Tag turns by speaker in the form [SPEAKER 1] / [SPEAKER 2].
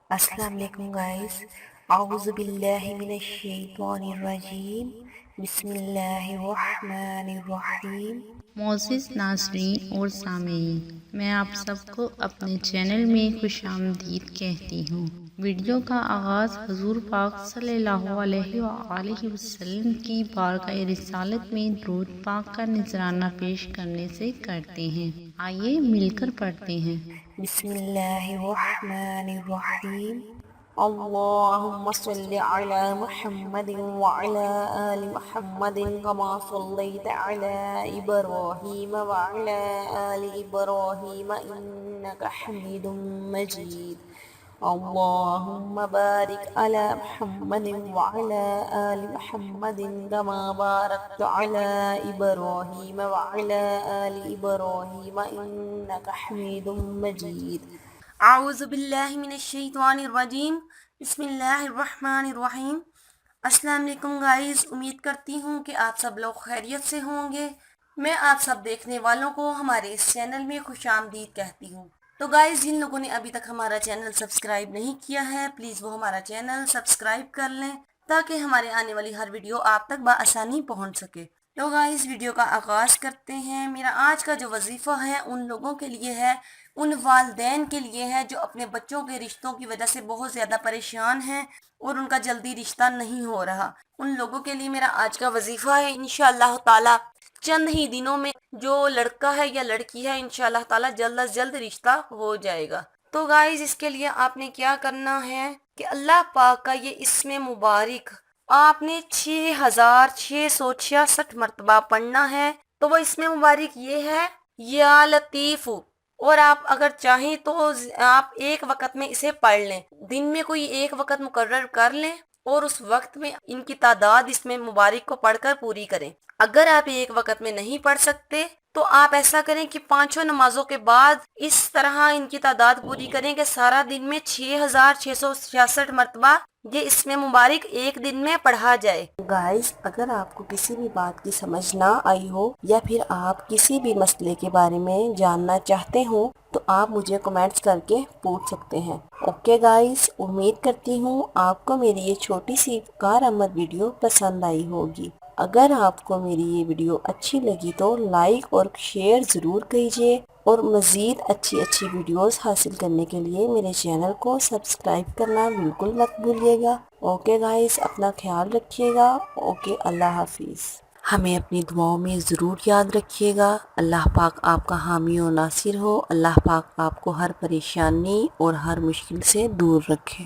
[SPEAKER 1] السلام علیکم گائز، اعوذ باللہ من الشیطان الرجیم، بسم اللہ الرحمن الرحیم۔
[SPEAKER 2] معزز ناظرین اور سامعین، میں آپ سب کو اپنے چینل میں خوش آمدید کہتی ہوں۔ ویڈیو کا آغاز حضور پاک صلی اللہ علیہ وآلہ وسلم کی بارگاہ رسالت میں درود پاک کا نذرانہ پیش کرنے سے کرتے ہیں۔ آئیے مل کر پڑھتے ہیں۔
[SPEAKER 1] بسم اللہ الرحمن الرحیم، اللہم صلی علی محمد وعلی آل محمد کما صلیت علی ابراہیم وعلی آل ابراہیم انک حمید مجید، اللہم بارک علی محمد وعلی آل محمد کما بارکت علی ابراہیم وعلی آل ابراہیم انک حمید مجید۔ اعوذ باللہ من الشیطان الرجیم، بسم اللہ الرحمن الرحیم۔ السلام علیکم گائز، امید کرتی ہوں کہ آپ سب لوگ خیریت سے ہوں گے۔ میں آپ سب دیکھنے والوں کو ہمارے اس چینل میں خوش آمدید کہتی ہوں۔ تو گائز، جن لوگوں نے ابھی تک ہمارا چینل سبسکرائب نہیں کیا ہے، پلیز وہ ہمارا چینل سبسکرائب کر لیں تاکہ ہمارے آنے والی ہر ویڈیو آپ تک بآسانی پہنچ سکے۔ تو گائز، ویڈیو کا آغاز کرتے ہیں۔ میرا آج کا جو وظیفہ ہے ان لوگوں کے لیے ہے، ان والدین کے لیے ہے جو اپنے بچوں کے رشتوں کی وجہ سے بہت زیادہ پریشان ہیں اور ان کا جلدی رشتہ نہیں ہو رہا۔ ان لوگوں کے لیے میرا آج کا وظیفہ ہے، انشاءاللہ تعالی چند ہی دنوں میں جو لڑکا ہے یا لڑکی ہے انشاءاللہ تعالی جلد از جلد رشتہ ہو جائے گا۔ تو گائز، اس کے لیے آپ نے کیا کرنا ہے کہ اللہ پاک کا یہ اسم مبارک آپ نے 6666 مرتبہ پڑھنا ہے۔ تو وہ اسم مبارک یہ ہے یا لطیف، اور آپ اگر چاہیں تو آپ ایک وقت میں اسے پڑھ لیں، دن میں کوئی ایک وقت مقرر کر لیں اور اس وقت میں ان کی تعداد اس میں مبارک کو پڑھ کر پوری کریں۔ اگر آپ ایک وقت میں نہیں پڑھ سکتے تو آپ ایسا کریں کہ پانچوں نمازوں کے بعد اس طرح ان کی تعداد پوری کریں کہ سارا دن میں 6666 مرتبہ یہ اسم مبارک ایک دن میں پڑھا جائے۔ گائز، اگر آپ کو کسی بھی بات کی سمجھ نہ آئی ہو یا پھر آپ کسی بھی مسئلے کے بارے میں جاننا چاہتے ہو تو آپ مجھے کمنٹس کر کے پوچھ سکتے ہیں۔ اوکے گائز، امید کرتی ہوں آپ کو میری یہ چھوٹی سی کارآمد ویڈیو پسند آئی ہوگی۔ اگر آپ کو میری یہ ویڈیو اچھی لگی تو لائک اور شیئر ضرور کیجیے، اور مزید اچھی ویڈیوز حاصل کرنے کے لیے میرے چینل کو سبسکرائب کرنا بالکل مت بھولیے گا۔ اوکے گائز، اپنا خیال رکھیے گا۔ اوکے، اللہ حافظ۔ ہمیں اپنی دعاؤں میں ضرور یاد رکھیے گا۔ اللہ پاک آپ کا حامی و ناصر ہو۔ اللہ پاک آپ کو ہر پریشانی اور ہر مشکل سے دور رکھے۔